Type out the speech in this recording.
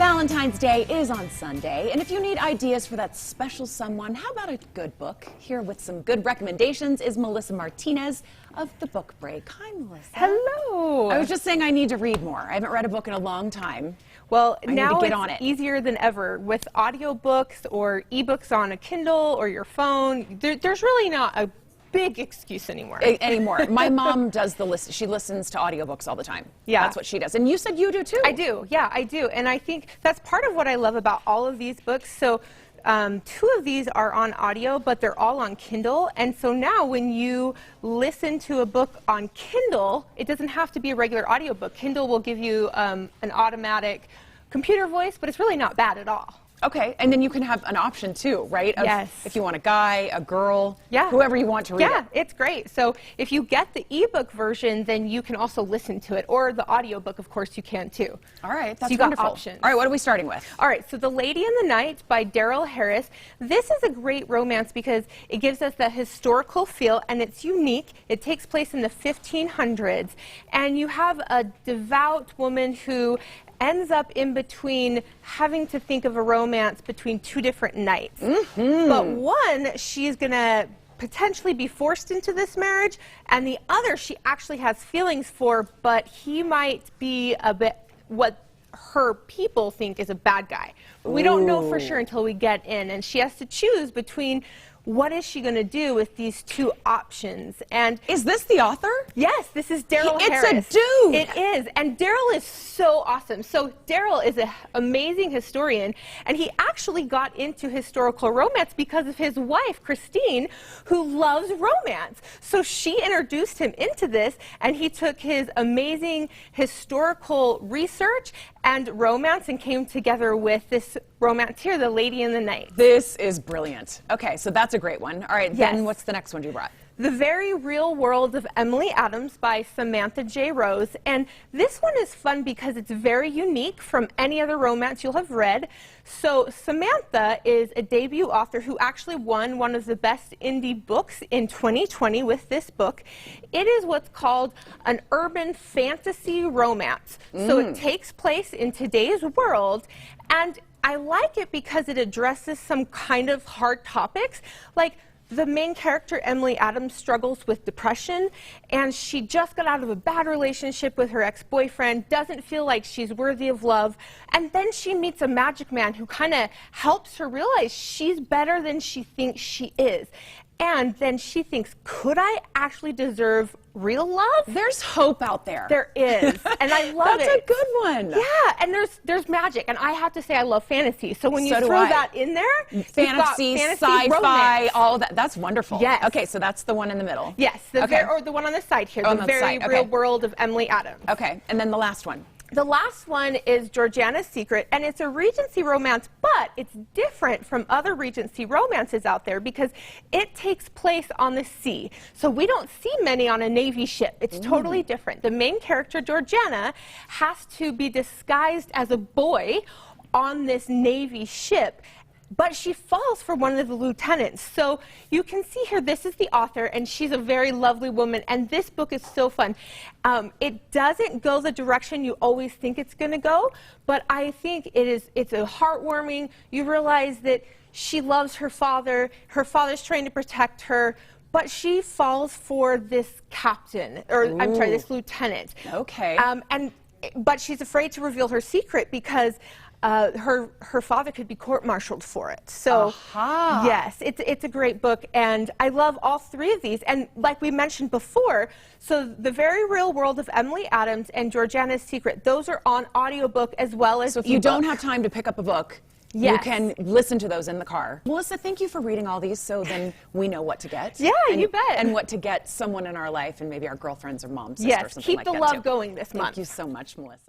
Valentine's Day is on Sunday, and if you need ideas for that special someone, how about a good book? Here with some good recommendations is Melissa Martinez of The Book Break. Hi, Melissa. Hello. I was just saying I need to read more. I haven't read a book in a long time. Well, I now need to get it's on it. easier than ever with audiobooks or ebooks on a Kindle or your phone. There's really not a big excuse anymore. My mom does she listens to audiobooks all the time. Yeah. That's what she does. And you said you do too. I do. Yeah, I do. And I think that's part of what I love about all of these books. So two of these are on audio, but they're all on Kindle. And so now when you listen to a book on Kindle, it doesn't have to be a regular audiobook. Kindle will give you an automatic computer voice, but it's really not bad at all. Okay, and then you can have an option too, right? Yes. If you want a guy, a girl, yeah, whoever you want to read it. Yeah, it's great. So if you get the ebook version, then you can also listen to it. Or the audiobook, of course, you can too. All right, that's so you wonderful. got options. All right, what are we starting with? All right, so The Lady in the Night by Darryl Harris. This is a great romance because it gives us that historical feel, and it's unique. It takes place in the 1500s, and you have a devout woman who ends up in between having to think of a romance between two different knights. Mm-hmm. But one, she's going to potentially be forced into this marriage, and the other she actually has feelings for, but he might be a bit what her people think is a bad guy. But we don't know for sure until we get in, and she has to choose between what is she going to do with these two options. And is this the author? Yes, this is Darryl Harris. It's a dude. It is, and Darryl is so awesome. So Darryl is an amazing historian, and he actually got into historical romance because of his wife, Christine, who loves romance. So she introduced him into this, and he took his amazing historical research and romance and came together with this romance here, The Lady in the Night. This is brilliant. Okay, so that's a great one. All right, yes. Then what's the next one you brought? The Very Real World of Emily Adams by Samantha J. Rose. And this one is fun because it's very unique from any other romance you'll have read. So Samantha is a debut author who actually won one of the best indie books in 2020 with this book. It is what's called an urban fantasy romance. So it takes place in today's world, and I like it because it addresses some kind of hard topics. Like, the main character, Emily Adams, struggles with depression, and she just got out of a bad relationship with her ex-boyfriend, doesn't feel like she's worthy of love, and then she meets a magic man who kind of helps her realize she's better than she thinks she is. And then she thinks, could I actually deserve real love? There's hope out there. There is, and I love it. That's a good one. Yeah, and there's magic, and I have to say I love fantasy. So when you throw that in there, fantasy, sci-fi, all of that. That's wonderful. Yes. Okay, so that's the one in the middle. Yes, or the one on the side here, The Very Real World of Emily Adams. Okay, and then the last one. The last one is Georgiana Secret, and it's a Regency romance, but it's different from other Regency romances out there because it takes place on the sea. So we don't see many on a Navy ship. It's totally different. The main character, Georgiana, has to be disguised as a boy on this Navy ship, but she falls for one of the lieutenants. So you can see here, this is the author, and she's a very lovely woman, and this book is so fun. It doesn't go the direction you always think it's going to go, but I think it's a heartwarming. You realize that she loves her father's trying to protect her, but she falls for this captain, or I'm sorry, this lieutenant. Okay. But she's afraid to reveal her secret because her father could be court-martialed for it. So, yes, it's a great book, and I love all three of these. And like we mentioned before, so The Very Real World of Emily Adams and Georgiana Secret, those are on audiobook as well as So if you don't have time to pick up a book, you can listen to those in the car. Melissa, thank you for reading all these so then we know what to get. Yeah, you bet. And what to get someone in our life, and maybe our girlfriends or moms, sister, or something like that. Yes, keep the love going this month. Thank you so much, Melissa.